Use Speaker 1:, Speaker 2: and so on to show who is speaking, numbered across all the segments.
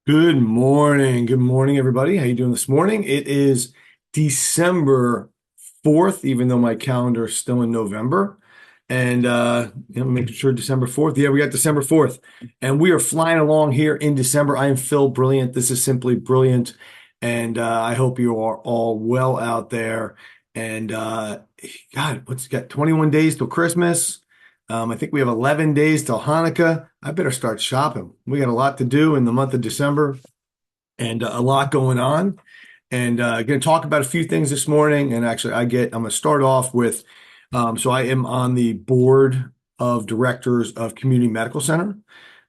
Speaker 1: Good morning. Good morning, everybody. How you doing this morning? It is December 4th, even though my calendar is still in November. And making sure December 4th. Yeah, we got December 4th. And we are flying along here in December. I am Phil Brilliant. This is Simply Brilliant. And I hope you are all well out there. And God, what's got 21 days till Christmas? I think we have 11 days till Hanukkah. I better start shopping. We got a lot to do in the month of December and a lot going on. And going to talk about a few things this morning. And actually, I'm going to start off with, so I am on the board of directors of Community Medical Center.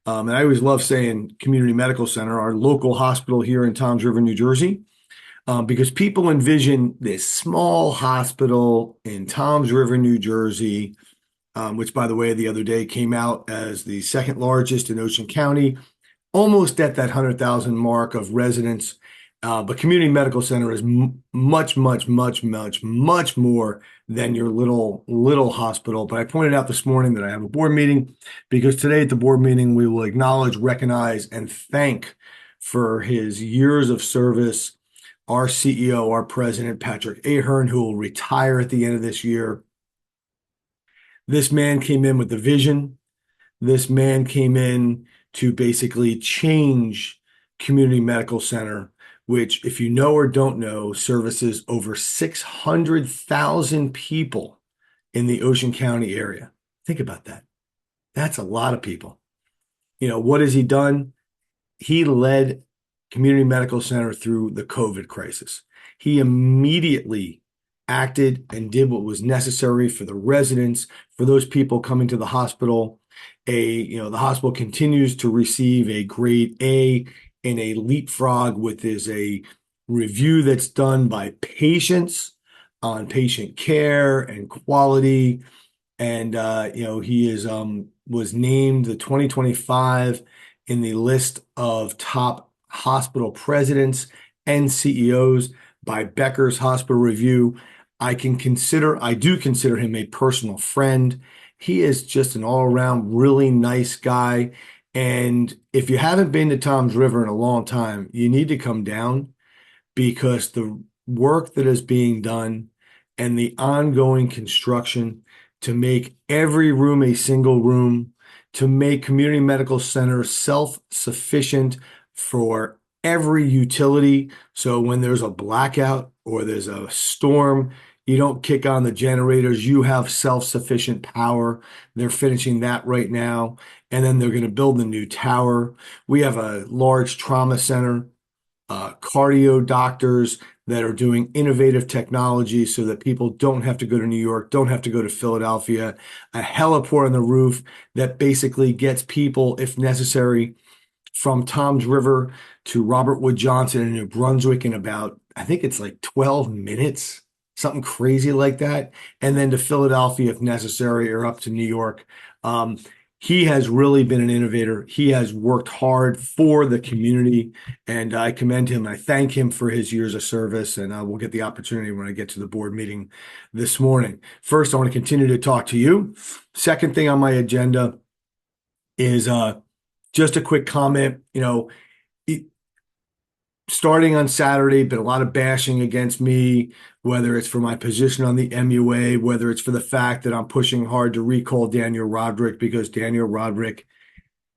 Speaker 1: And I always love saying Community Medical Center, our local hospital here in Toms River, New Jersey, because people envision this small hospital in Toms River, New Jersey, which, by the way, the other day came out as the second largest in Ocean County, almost at that 100,000 mark of residents. But community medical center is much, much, much, much, much more than your little hospital. But I pointed out this morning that I have a board meeting because today at the board meeting we will acknowledge, recognize, and thank for his years of service our CEO, our president, Patrick Ahearn, who will retire at the end of this year. This man came in with the vision. This man came in to basically change Community Medical Center, which, if you know or don't know, services over 600,000 people in the Ocean County area. Think about that. That's a lot of people. What has he done? He led Community Medical Center through the COVID crisis. He immediately acted and did what was necessary for the residents, for those people coming to the hospital. The hospital continues to receive a grade A in a leapfrog, with is a review that's done by patients on patient care and quality. And he is was named the 2025 in the list of top hospital presidents and CEOs by Becker's Hospital Review. I do consider him a personal friend. He is just an all-around really nice guy. And if you haven't been to Toms River in a long time, you need to come down because the work that is being done and the ongoing construction to make every room a single room, to make community medical centers self-sufficient for every utility. So when there's a blackout or there's a storm, you don't kick on the generators. You have self-sufficient power. They're finishing that right now. And then they're going to build the new tower. We have a large trauma center, cardio doctors that are doing innovative technology so that people don't have to go to New York, don't have to go to Philadelphia, a heliport on the roof that basically gets people, if necessary, from Toms River to Robert Wood Johnson in New Brunswick in about, I think it's like 12 minutes, something crazy like that, and then to Philadelphia if necessary, or up to New York. He has really been an innovator. He has worked hard for the community, and I commend him. I thank him for his years of service, and we'll get the opportunity when I get to the board meeting this morning. First, I want to continue to talk to you. Second thing on my agenda is just a quick comment. Starting on Saturday, been a lot of bashing against me, whether it's for my position on the MUA, whether it's for the fact that I'm pushing hard to recall Daniel Roderick because Daniel Roderick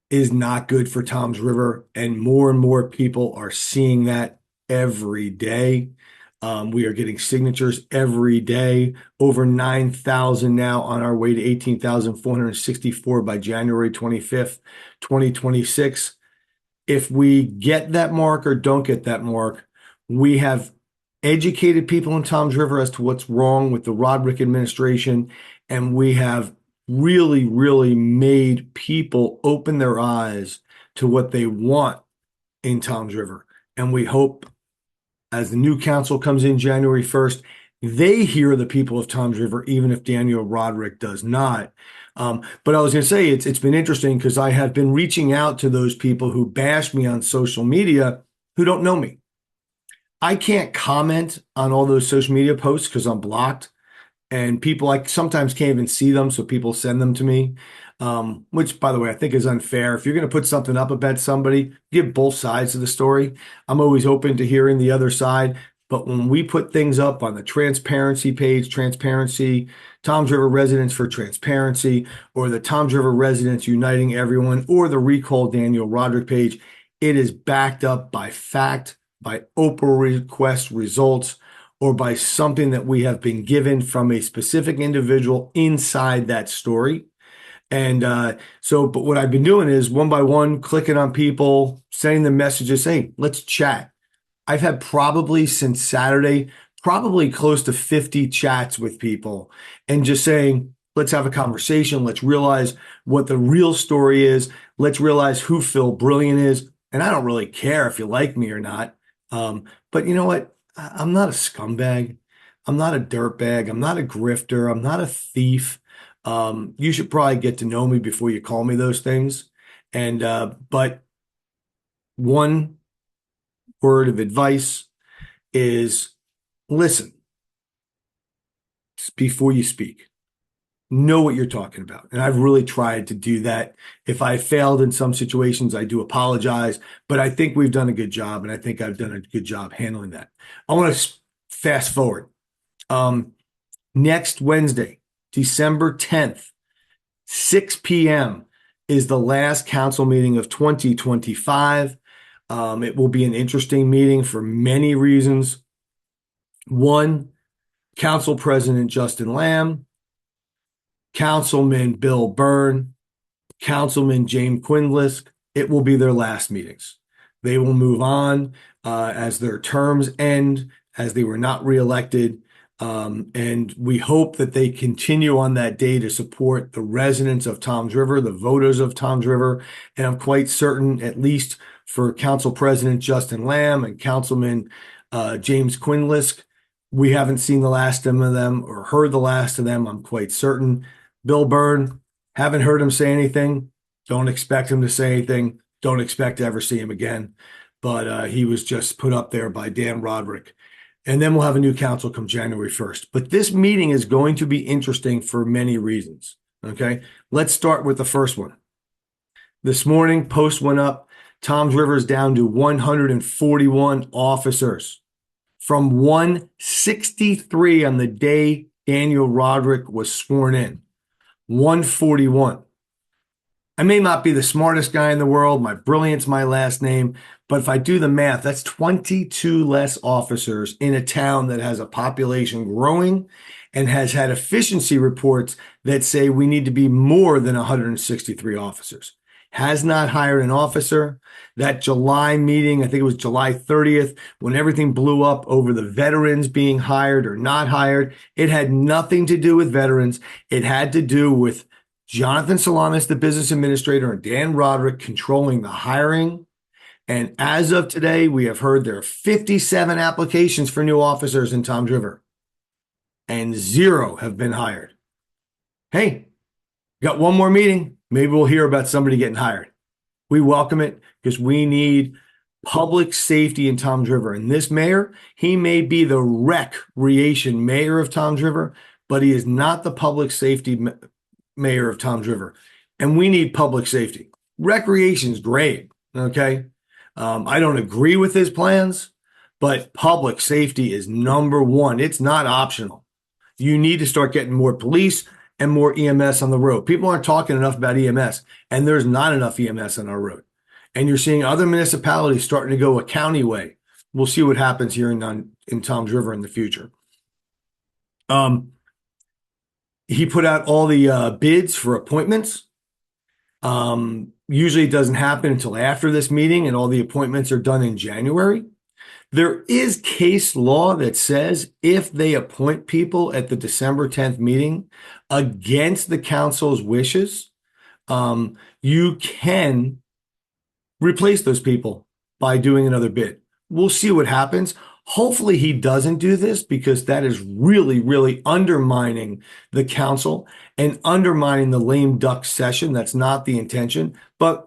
Speaker 1: is not good for Toms River, and more people are seeing that every day. We are getting signatures every day, over 9,000 now, on our way to 18,464 by January 25th, 2026. If we get that mark or don't get that mark, we have educated people in Toms River as to what's wrong with the Roderick administration, and we have really, really made people open their eyes to what they want in Toms River. And we hope as the new council comes in January 1st, they hear the people of Toms River, even if Daniel Roderick does not. But I was going to say, it's been interesting because I have been reaching out to those people who bash me on social media who don't know me. I can't comment on all those social media posts because I'm blocked, and people, I sometimes can't even see them, so people send them to me. which, by the way, I think is unfair. If you're going to put something up about somebody, give both sides of the story. I'm always open to hearing the other side. But when we put things up on the transparency page, transparency, Tom's River Residents for Transparency, or the Tom's River Residents Uniting Everyone, or the Recall Daniel Roderick page, it is backed up by fact, by Oprah request results, or by something that we have been given from a specific individual inside that story. And but what I've been doing is one by one, clicking on people, sending them messages, hey, let's chat. I've had probably since Saturday, probably close to 50 chats with people and just saying, let's have a conversation. Let's realize what the real story is. Let's realize who Phil Brilliant is. And I don't really care if you like me or not. But you know what? I'm not a scumbag. I'm not a dirtbag. I'm not a grifter. I'm not a thief. You should probably get to know me before you call me those things. And, but one word of advice is listen before you speak. Know what you're talking about. And I've really tried to do that. If I failed in some situations, I do apologize, but I think we've done a good job, and I think I've done a good job handling that. I want to fast forward. Next Wednesday, December 10th, 6 p.m. is the last council meeting of 2025. It will be an interesting meeting for many reasons. One, Council President Justin Lamb, Councilman Bill Byrne, Councilman James Quinlisk. It will be their last meetings. They will move on as their terms end, as they were not reelected. And we hope that they continue on that day to support the residents of Toms River, the voters of Toms River. And I'm quite certain, at least for Council President Justin Lamb and Councilman James Quinlisk, we haven't seen the last of them or heard the last of them. I'm quite certain. Bill Byrne, haven't heard him say anything. Don't expect him to say anything. Don't expect to ever see him again. But he was just put up there by Dan Roderick. And then we'll have a new council come January 1st. But this meeting is going to be interesting for many reasons. Okay, let's start with the first one. This morning, post went up. Toms River is down to 141 officers from 163 on the day Daniel Roderick was sworn in. 141. I may not be the smartest guy in the world. My brilliant's my last name. But if I do the math, that's 22 less officers in a town that has a population growing and has had efficiency reports that say we need to be more than 163 officers. Has not hired an officer. That July meeting, I think it was July 30th, when everything blew up over the veterans being hired or not hired, it had nothing to do with veterans. It had to do with Jonathan Salamis, the business administrator, and Dan Roderick controlling the hiring. And as of today, we have heard there are 57 applications for new officers in Toms River, and 0 have been hired. Hey, got one more meeting. Maybe we'll hear about somebody getting hired. We welcome it because we need public safety in Toms River. And this mayor, he may be the recreation mayor of Toms River, but he is not the public safety mayor of Toms River. And we need public safety. Recreation's great, okay? I don't agree with his plans, but public safety is number one. It's not optional. You need to start getting more police and more EMS on the road. People aren't talking enough about EMS, and there's not enough EMS on our road. And you're seeing other municipalities starting to go a county way. We'll see what happens here in Toms River in the future. He put out all the bids for appointments. Usually it doesn't happen until after this meeting, and all the appointments are done in January. There is case law that says if they appoint people at the December 10th meeting against the council's wishes, you can replace those people by doing another bid. We'll see what happens. Hopefully he doesn't do this because that is really, really undermining the council and undermining the lame duck session. That's not the intention. But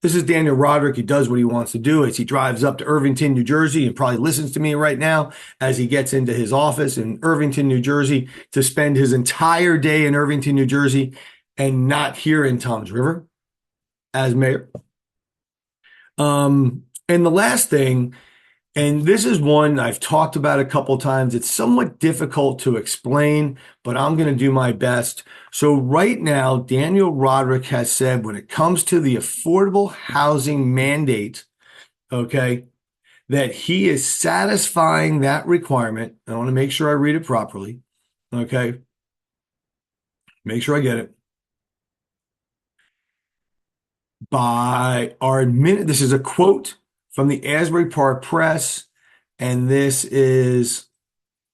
Speaker 1: this is Daniel Roderick. He does what he wants to do as he drives up to Irvington, New Jersey, and probably listens to me right now as he gets into his office in Irvington, New Jersey, to spend his entire day in Irvington, New Jersey, and not here in Toms River as mayor. And the last thing, and this is one I've talked about a couple times. It's somewhat difficult to explain, but I'm going to do my best. So right now, Daniel Roderick has said when it comes to the affordable housing mandate, okay, that he is satisfying that requirement. I want to make sure I read it properly. Okay. Make sure I get it. This is a quote from the Asbury Park Press, and this is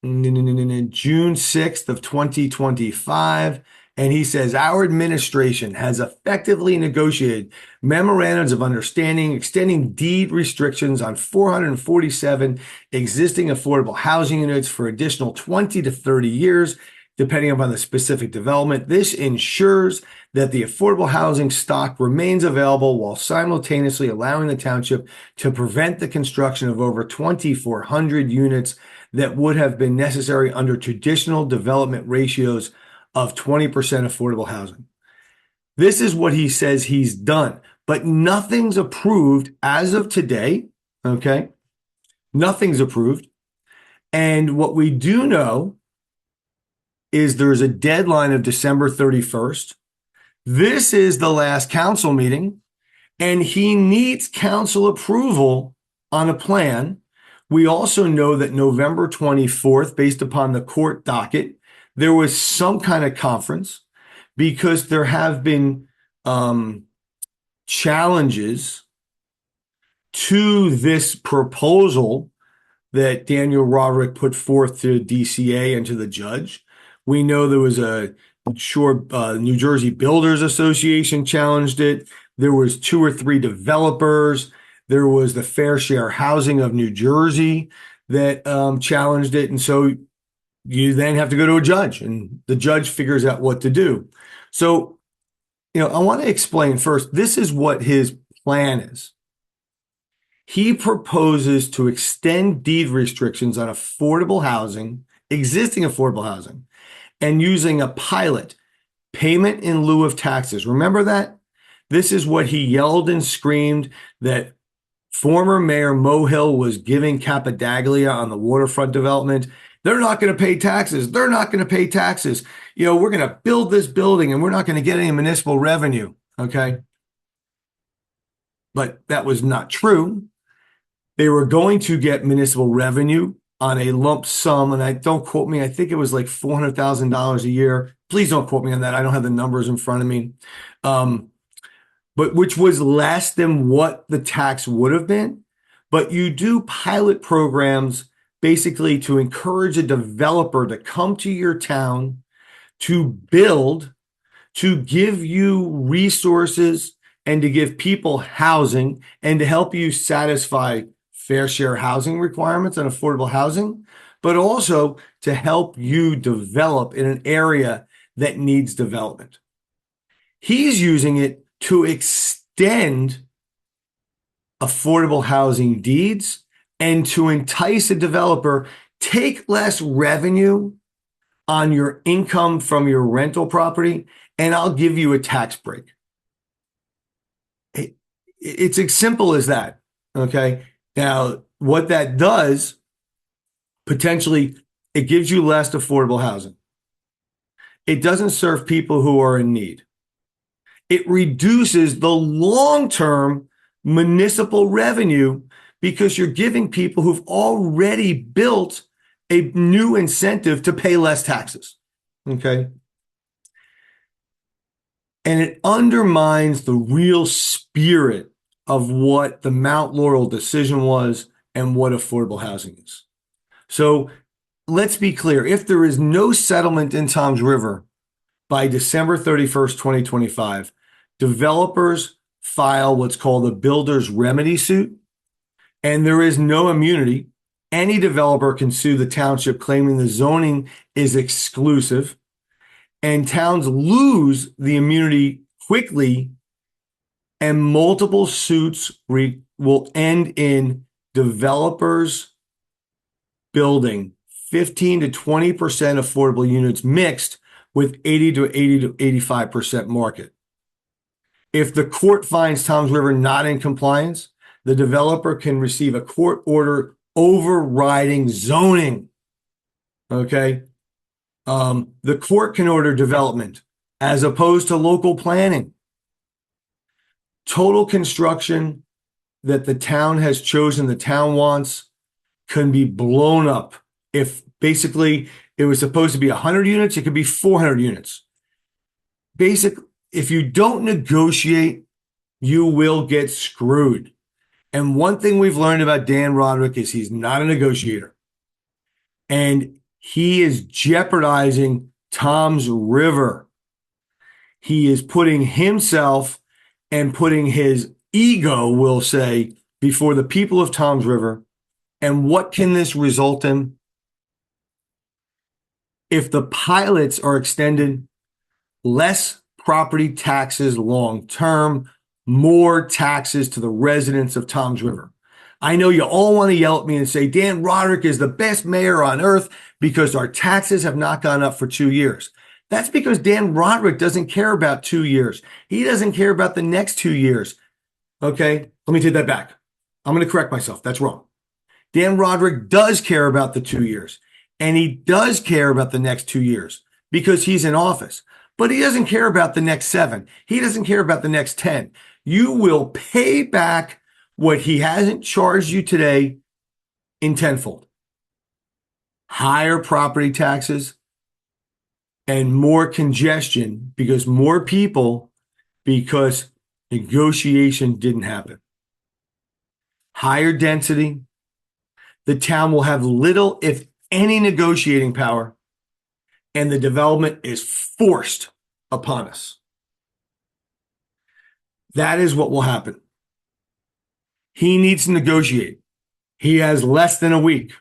Speaker 1: June 6th of 2025. And he says, our administration has effectively negotiated memorandums of understanding, extending deed restrictions on 447 existing affordable housing units for additional 20 to 30 years, depending upon the specific development. This ensures that the affordable housing stock remains available while simultaneously allowing the township to prevent the construction of over 2,400 units that would have been necessary under traditional development ratios of 20% affordable housing. This is what he says he's done, but nothing's approved as of today. Okay. Nothing's approved. And what we do know is there's a deadline of December 31st. This is the last council meeting, and he needs council approval on a plan. We also know that November 24th, based upon the court docket, there was some kind of conference because there have been challenges to this proposal that Daniel Roderick put forth to DCA and to the judge. We know there was New Jersey Builders Association challenged it. There was 2 or 3 developers. There was the Fair Share Housing of New Jersey that challenged it. And so you then have to go to a judge, and the judge figures out what to do. So, I want to explain first, this is what his plan is. He proposes to extend deed restrictions on affordable housing, existing affordable housing, and using a pilot, payment in lieu of taxes. Remember that? This is what he yelled and screamed that former Mayor Mohill was giving Capadaglia on the waterfront development. They're not going to pay taxes. They're not going to pay taxes. We're going to build this building and we're not going to get any municipal revenue. Okay. But that was not true. They were going to get municipal revenue on a lump sum. And don't quote me, I think it was like $400,000 a year. Please don't quote me on that. I don't have the numbers in front of me. But which was less than what the tax would have been. But you do pilot programs basically to encourage a developer to come to your town, to build, to give you resources, and to give people housing, and to help you satisfy fair share housing requirements and affordable housing, but also to help you develop in an area that needs development. He's using it to extend affordable housing deeds and to entice a developer, take less revenue on your income from your rental property, and I'll give you a tax break. It's as simple as that. Okay. Now, what that does, potentially, it gives you less affordable housing. It doesn't serve people who are in need. It reduces the long-term municipal revenue because you're giving people who've already built a new incentive to pay less taxes. Okay. And it undermines the real spirit of what the Mount Laurel decision was and what affordable housing is. So let's be clear. If there is no settlement in Toms River by December 31st, 2025, developers file what's called a builder's remedy suit, and there is no immunity. Any developer can sue the township claiming the zoning is exclusive, and towns lose the immunity quickly, and multiple suits will end in developers building 15 to 20% affordable units mixed with 80 to 85% market. If the court finds Toms River not in compliance, the developer can receive a court order overriding zoning. Okay. The court can order development as opposed to local planning. Total construction that the town has chosen, the town wants, can be blown up. If basically it was supposed to be 100 units, it could be 400 units. If you don't negotiate, you will get screwed. And one thing we've learned about Dan Roderick is he's not a negotiator. And he is jeopardizing Toms River. He is putting himself and putting his ego, we'll say, before the people of Toms River. And what can this result in? If the pilots are extended, less property taxes long term, more taxes to the residents of Toms River. I know you all want to yell at me and say, Dan Roderick is the best mayor on earth because our taxes have not gone up for 2 years. That's because Dan Roderick doesn't care about 2 years. He doesn't care about the next 2 years. Okay, let me take that back. I'm going to correct myself. That's wrong. Dan Roderick does care about the 2 years, and he does care about the next 2 years because he's in office. But he doesn't care about the next 7. He doesn't care about the next 10. You will pay back what he hasn't charged you today in tenfold. Higher property taxes and more congestion because more people, because negotiation didn't happen. Higher density. The town will have little, if any, negotiating power, and the development is forced upon us. That is what will happen. He needs to negotiate. He has less than a week.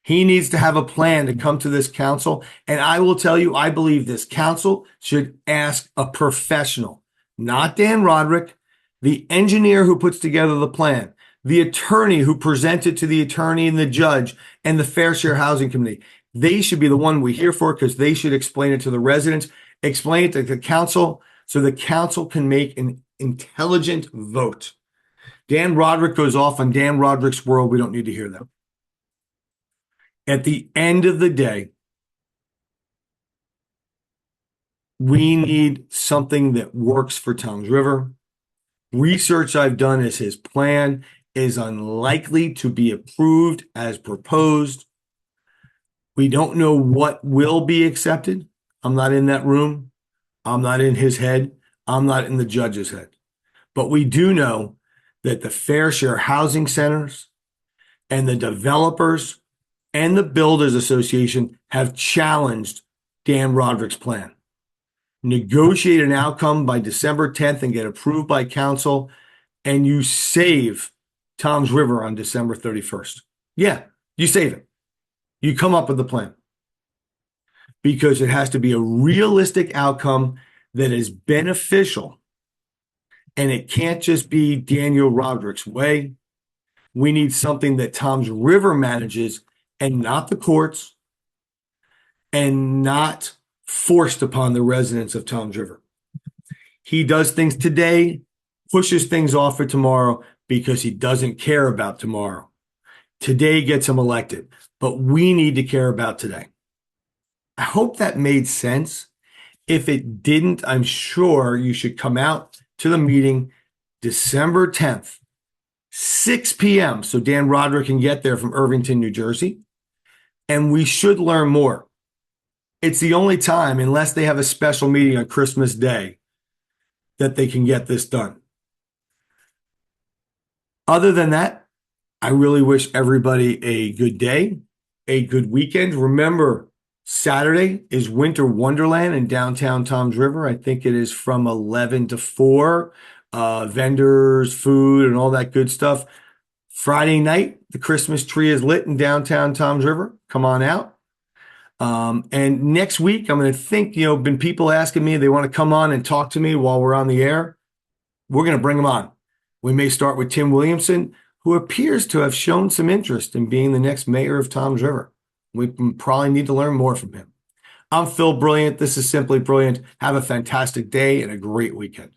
Speaker 1: He needs to have a plan to come to this council. And I will tell you, I believe this council should ask a professional, not Dan Roderick, the engineer who puts together the plan, the attorney who presents it to the attorney and the judge and the Fair Share Housing Committee. They should be the one we hear for because they should explain it to the residents, explain it to the council so the council can make an intelligent vote. Dan Roderick goes off on Dan Roderick's world. We don't need to hear that. At the end of the day, we need something that works for Toms River. Research I've done is his plan is unlikely to be approved as proposed. We don't know what will be accepted. I'm not in that room. I'm not in his head. I'm not in the judge's head. But we do know that the Fair Share Housing Centers and the developers and the Builders Association have challenged Dan Roderick's plan. Negotiate an outcome by December 10th and get approved by council, and you save Toms River on December 31st. Yeah, you save it. You come up with a plan. Because it has to be a realistic outcome that is beneficial. And it can't just be Daniel Roderick's way. We need something that Toms River manages and not the courts and not forced upon the residents of Toms River. He does things today, pushes things off for tomorrow because he doesn't care about tomorrow. Today gets him elected, but we need to care about today. I hope that made sense. If it didn't, I'm sure you should come out to the meeting December 10th, 6 p.m. so Dan Roderick can get there from Irvington, New Jersey. And we should learn more. It's the only time, unless they have a special meeting on Christmas Day, that they can get this done. Other than that, I really wish everybody a good day, a good weekend. Remember, Saturday is Winter Wonderland in downtown Toms River. I think it is from 11 to 4. Vendors, food, and all that good stuff. Friday night, the Christmas tree is lit in downtown Toms River. Come on out. And next week, I'm going to think, been people asking me, they want to come on and talk to me while we're on the air. We're going to bring them on. We may start with Tim Williamson, who appears to have shown some interest in being the next mayor of Toms River. We probably need to learn more from him. I'm Phil Brilliant. This is Simply Brilliant. Have a fantastic day and a great weekend.